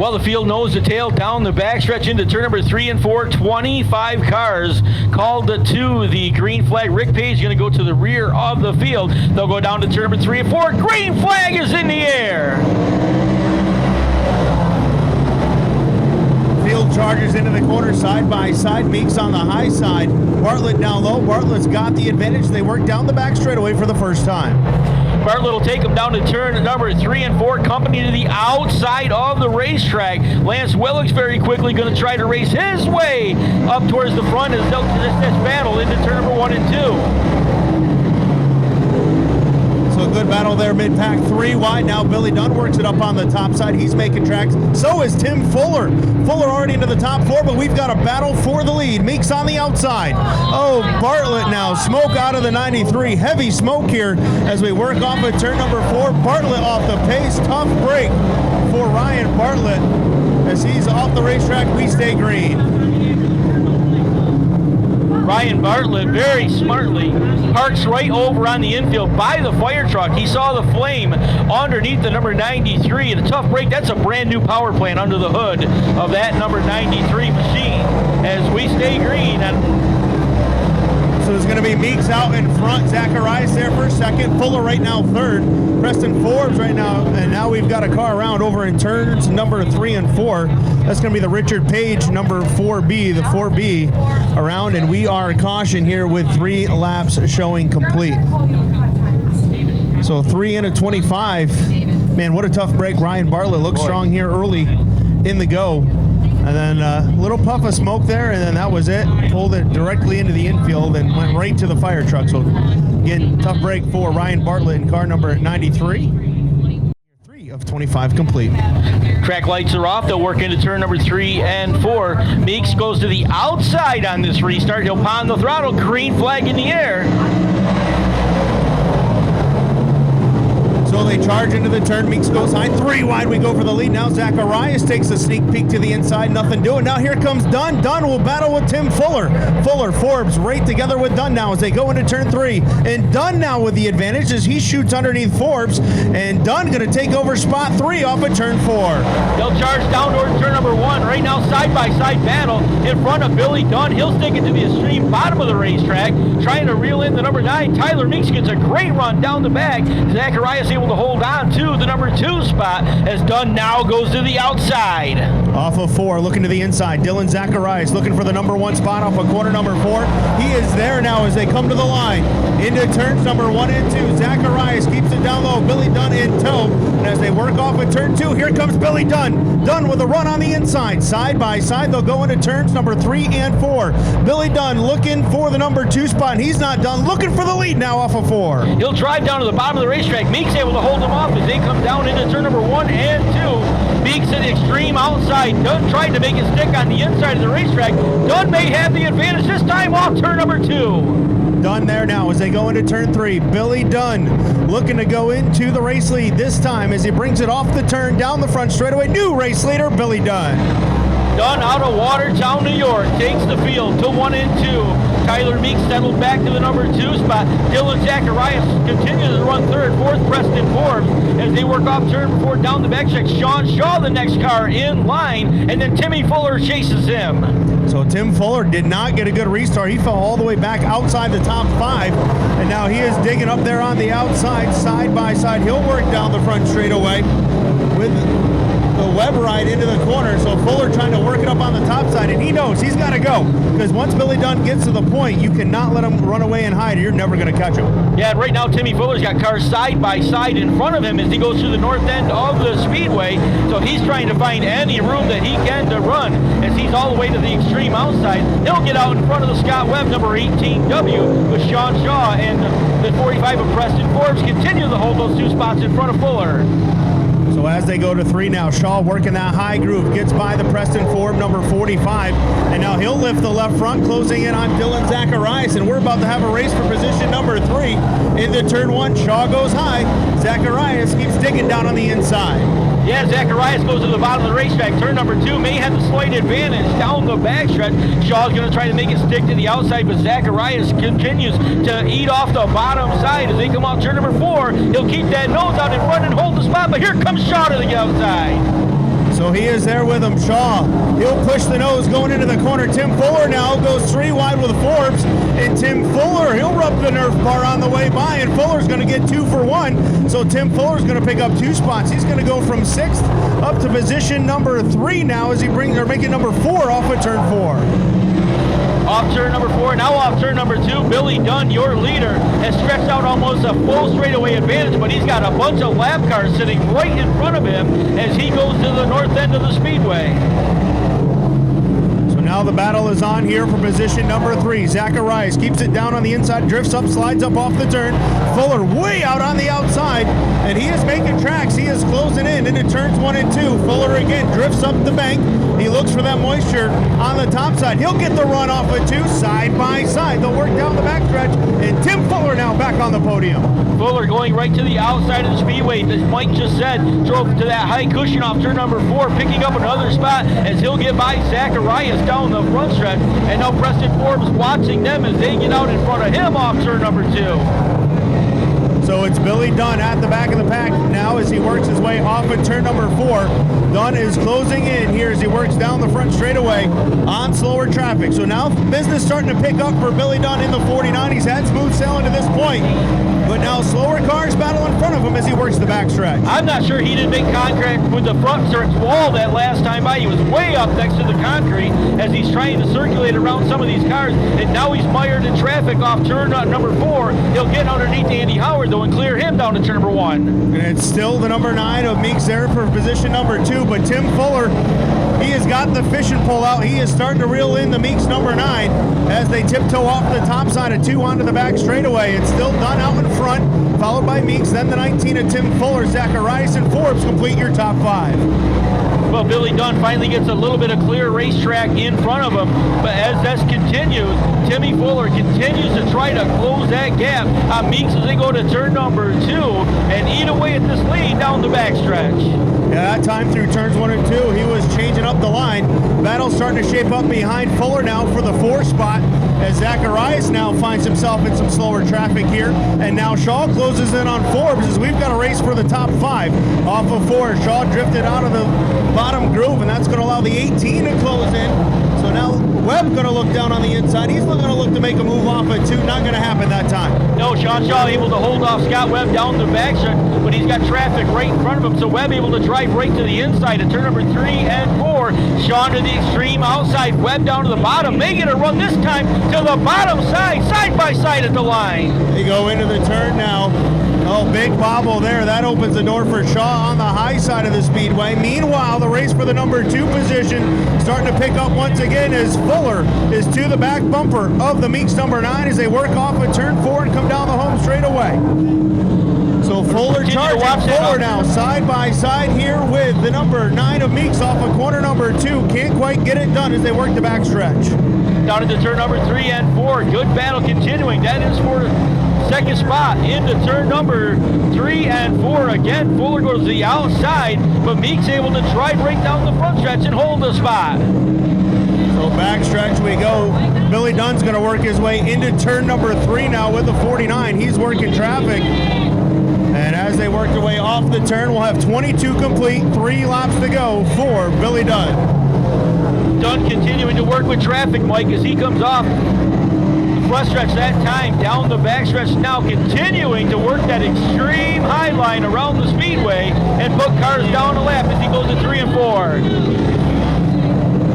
Well, the field nose to tail down the backstretch into turn number 3 and 4. 25 cars called to the green flag. Rick Page going to go to the rear of the field. They'll go down to turn number 3 and 4. Green flag is in the air. Field charges into the corner side by side. Meeks on the high side. Bartlett down low. Bartlett's got the advantage. They work down the back straightaway for the first time. Bartlett will take him down to turn number 3 and 4, company to the outside of the racetrack. Lance Willicks very quickly going to try to race his way up towards the front as they'll this battle into turn number 1 and 2. So a good battle there, mid-pack, 3 wide. Now Billy Dunn works it up on the top side. He's making tracks. So is Tim Fuller. Fuller already into the top 4, but we've got a battle for the lead. Meeks on the outside. Oh, Bartlett now. Smoke out of the 93. Heavy smoke here as we work off of turn number 4. Bartlett off the pace. Tough break for Ryan Bartlett. As he's off the racetrack, we stay green. Ryan Bartlett very smartly parks right over on the infield by the fire truck. He saw the flame underneath the number 93 and a tough break. That's a brand new power plant under the hood of that number 93 machine as we stay green. So it's going to be Meeks out in front. Zacharias there for second. Fuller right now third. Preston Forbes right now. And now we've got a car around over in turns number 3 and 4. That's going to be the Richard Page number 4B, the 4B around. And we are caution here with 3 laps showing complete. So 3 into 25. Man, what a tough break. Ryan Bartlett looks strong here early in the go. And then a little puff of smoke there, and then that was it. Pulled it directly into the infield and went right to the fire truck. So, again, tough break for Ryan Bartlett in car number 93. 3 of 25 complete. Track lights are off. They'll work into turn number 3 and 4. Meeks goes to the outside on this restart. He'll pound the throttle. Green flag in the air. So they charge into the turn. Meeks goes high. 3 wide. We go for the lead. Now Zacharias takes a sneak peek to the inside. Nothing doing. Now here comes Dunn. Dunn will battle with Tim Fuller. Forbes right together with Dunn now as they go into turn 3. And Dunn now with the advantage as he shoots underneath Forbes. And Dunn going to take over spot 3 off of turn 4. They'll charge down towards turn number 1. Right now, side-by-side battle in front of Billy Dunn. He'll stick it to the extreme bottom of the racetrack, trying to reel in the number 9. Tyler Meeks gets a great run down the back. Zacharias able to hold on to the number 2 spot as Dunn now goes to the outside. Off of 4, looking to the inside. Dylan Zacharias looking for the number 1 spot off of corner number 4. He is there now as they come to the line. Into turns number 1 and 2. Zacharias keeps it down low. Billy Dunn in tow. And as they work off of turn 2, here comes Billy Dunn. Dunn with a run on the inside. Side by side, they'll go into turns number 3 and 4. Billy Dunn looking for the number 2 spot. And he's not done. Looking for the lead now off of 4. He'll drive down to the bottom of the racetrack. Meeks able to hold him off as they come down into turn number 1 and 2. Meeks at the extreme outside. Dunn trying to make it stick on the inside of the racetrack. Dunn may have the advantage this time off turn number 2. Dunn there now as they go into turn 3. Billy Dunn looking to go into the race lead this time as he brings it off the turn down the front straightaway. New race leader, Billy Dunn. Dunn out of Watertown, New York, takes the field to 1 and 2. Tyler Meeks settled back to the number 2 spot. Dylan Zacharias continues to run third. 4th, Preston Forbes as they work off turn 4 down the backstretch. Sean Shaw, the next car in line, and then Timmy Fuller chases him. So Tim Fuller did not get a good restart. He fell all the way back outside the top 5, and now he is digging up there on the outside, side by side. He'll work down the front straightaway with the web ride into the corner. So Fuller trying to work it up on the top side, and he knows he's got to go because once Billy Dunn gets to the point, you cannot let him run away and hide. You're never going to catch him. Yeah, and right now Timmy Fuller's got cars side by side in front of him as he goes through the north end of the Speedway. So he's trying to find any room that he can to run as he's all the way to the extreme outside. He'll get out in front of the Scott Webb number 18W with Sean Shaw, and the 45 of Preston Forbes continue to hold those 2 spots in front of Fuller. So as they go to 3 now, Shaw working that high groove, gets by the Preston Forbes number 45, and now he'll lift the left front, closing in on Dylan Zacharias, and we're about to have a race for position number 3. Into turn 1, Shaw goes high. Zacharias keeps digging down on the inside. Yeah, Zacharias goes to the bottom of the racetrack. Turn number 2 may have the slight advantage down the backstretch. Shaw's going to try to make it stick to the outside, but Zacharias continues to eat off the bottom side as they come off turn number 4. He'll keep that nose out in front and hold the spot, but here comes Shaw to the outside. So he is there with him. Shaw, he'll push the nose going into the corner. Tim Fuller now goes 3 wide with Forbes. And Tim Fuller, he'll rub the Nerf bar on the way by. And Fuller's going to get 2 for 1. So Tim Fuller's going to pick up 2 spots. He's going to go from 6th up to position number 3 now as making number 4 off of turn 4. Off turn number 4, now off turn number 2, Billy Dunn, your leader, has stretched out almost a full straightaway advantage, but he's got a bunch of lap cars sitting right in front of him as he goes to the north end of the speedway. Now the battle is on here for position number 3. Zacharias keeps it down on the inside, drifts up, slides up off the turn. Fuller way out on the outside, and he is making tracks. He is closing in into turns 1 and 2. Fuller again drifts up the bank. He looks for that moisture on the top side. He'll get the run off of 2 side by side. They'll work down the backstretch, and Tim Fuller now back on the podium. Fuller going right to the outside of the speedway, as Mike just said, drove to that high cushion off turn number 4, picking up another spot as he'll get by Zacharias down the front stretch, and now Preston Forbes watching them as they get out in front of him off turn number 2. So it's Billy Dunn at the back of the pack now as he works his way off of turn number 4. Dunn is closing in here as he works down the front straightaway on slower traffic. So now business starting to pick up for Billy Dunn in the 49. He's had smooth sailing to this point, but now slower cars battle in front of him as he works the backstretch. I'm not sure he didn't make contact with the front stretch wall that last time by. He was way up next to the concrete as he's trying to circulate around some of these cars, and now he's mired in traffic off turn number 4. He'll get underneath Andy Howard though and clear him down to turn number 1. And it's still the number 9 of Meeks there for position number 2, but Tim Fuller, he has got the fishing pole out. He is starting to reel in the Meeks number 9 as they tiptoe off the top side of 2 onto the back straightaway. It's still Dunn out in front, followed by Meeks, then the 19 of Tim Fuller. Zacharias and Forbes complete your top 5. Well, Billy Dunn finally gets a little bit of clear racetrack in front of him, but as this continues, Timmy Fuller continues to try to close that gap on Meeks as they go to turn number 2 and eat away at this lead down the backstretch. Yeah, that time through turns 1 and 2, he was changing up the line. Battle's starting to shape up behind Fuller now for the 4 spot as Zacharias now finds himself in some slower traffic here. And now Shaw closes in on Forbes as we've got a race for the top 5 off of 4. Shaw drifted out of the bottom groove, and that's going to allow the 18 to close in. So now Webb going to look down on the inside. He's going to look to make a move off of 2. Not going to happen that time. No, Sean Shaw able to hold off Scott Webb down the backstretch, but he's got traffic right in front of him. So Webb able to drive right to the inside at turn number 3 and 4. Sean to the extreme outside. Webb down to the bottom. They get a run this time to the bottom side, side by side at the line. They go into the turn now. Oh, big bobble there. That opens the door for Shaw on the high side of the speedway. Meanwhile, the race for the number 2 position starting to pick up once again as Fuller is to the back bumper of the Meeks number 9 as they work off of turn 4 and come down the home straightaway. So Fuller charging Fuller now side by side here with the number 9 of Meeks off of corner number 2. Can't quite get it done as they work the backstretch. Down into turn number 3 and 4. Good battle continuing. That is for second spot into turn number 3 and 4. Again, Fuller goes to the outside, but Meeks able to drive right down the front stretch and hold the spot. So backstretch we go. Billy Dunn's going to work his way into turn number 3 now with the 49. He's working traffic. And as they work their way off the turn, we'll have 22 complete, 3 laps to go for Billy Dunn. Dunn continuing to work with traffic, Mike, as he comes off the front stretch that time, down the backstretch now, continuing to work that extreme high line around the speedway and put cars down a lap as he goes to 3 and 4.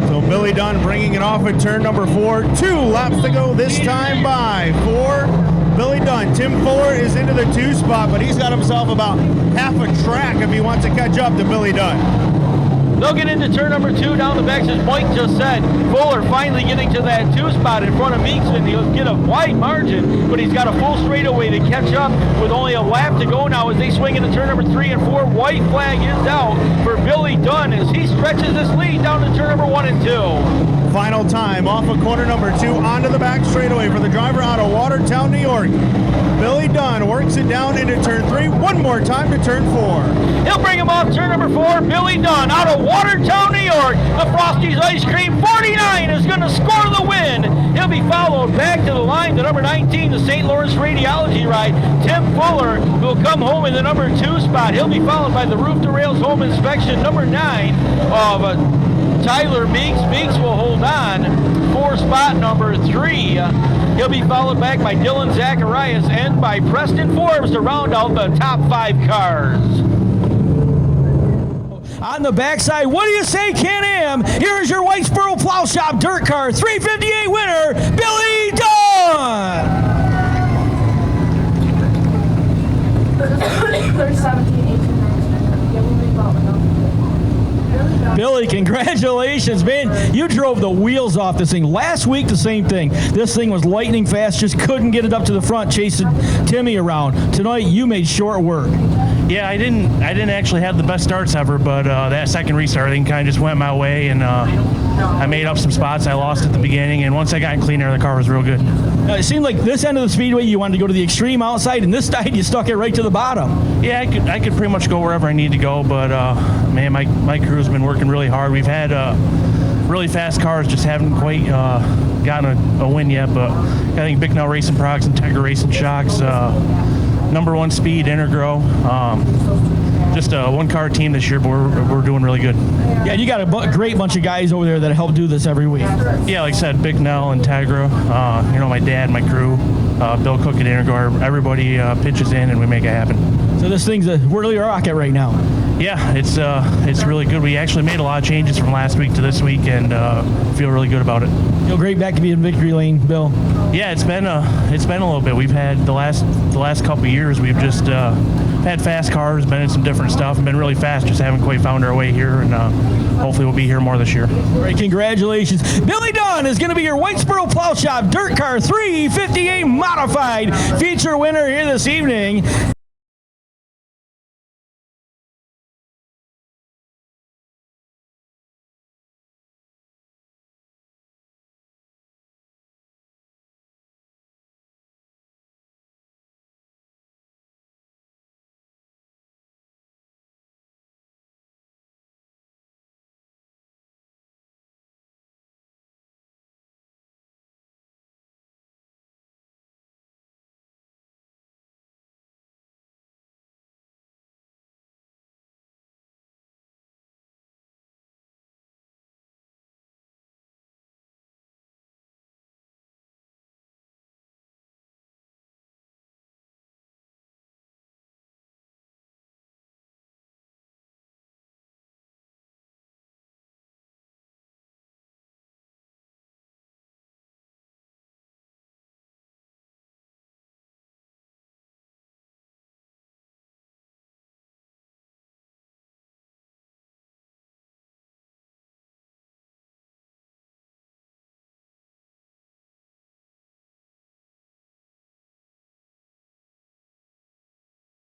So Billy Dunn bringing it off at turn number 4. 2 laps to go this time by 4. Billy Dunn. Tim Fuller is into the 2 spot, but he's got himself about half a track if he wants to catch up to Billy Dunn. They'll get into turn number 2 down the back, as Mike just said. Fuller finally getting to that 2 spot in front of Meeks, and he'll get a wide margin, but he's got a full straightaway to catch up with only a lap to go now as they swing into turn number 3 and 4. White flag is out for Billy Dunn as he stretches this lead down to turn number 1 and 2. Final time off of corner number 2 onto the back straightaway for the driver out of Watertown, New York. Billy Dunn works it down into turn 3. One more time to turn 4. He'll bring him off turn number 4. Billy Dunn out of Watertown, New York. The Frosty's Ice Cream 49 is going to score the win. He'll be followed back to the line to number 19, the St. Lawrence Radiology ride. Tim Fuller will come home in the number 2 spot. He'll be followed by the Roof to Rails Home Inspection number 9 of Tyler Meeks. Meeks will hold on for spot number 3. He'll be followed back by Dylan Zacharias and by Preston Forbes to round out the top 5 cars. On the backside, what do you say, Can-Am? Here's your Whitesboro Plow Shop Dirt Car 358 winner, Billy Dunn! There's 17, 18, 19. Yeah, we'll be following up. Billy, congratulations, man. You drove the wheels off this thing. Last week, the same thing. This thing was lightning fast, just couldn't get it up to the front, chasing Timmy around. Tonight, you made short work. Yeah, I didn't actually have the best starts ever, but that second restart, everything kind of just went my way, and I made up some spots I lost at the beginning, and once I got in clean air, the car was real good. It seemed like this end of the speedway, you wanted to go to the extreme outside, and this side, you stuck it right to the bottom. Yeah, I could pretty much go wherever I need to go, but man, my crew's been working really hard. We've had really fast cars, just haven't quite gotten a win yet, but I think Bicknell Racing Products and Tegra Racing Shocks, number 1 speed, Intergrow. Just a one-car team this year, but we're doing really good. Yeah, you got a great bunch of guys over there that help do this every week. Yeah, like I said, Bicknell and Tegra, my dad, my crew, Bill Cook at Intergrow, everybody pitches in and we make it happen. So this thing's a really rocket right now. Yeah, it's really good. We actually made a lot of changes from last week to this week, and feel really good about it. Feel great back to be in victory lane, Bill. Yeah, it's been a little bit. We've had the last couple of years. We've just had fast cars, been in some different stuff, and been really fast. Just haven't quite found our way here, and hopefully we'll be here more this year. All right, congratulations. Billy Dunn is going to be your Whitesboro Plow Shop Dirt Car 358 Modified feature winner here this evening.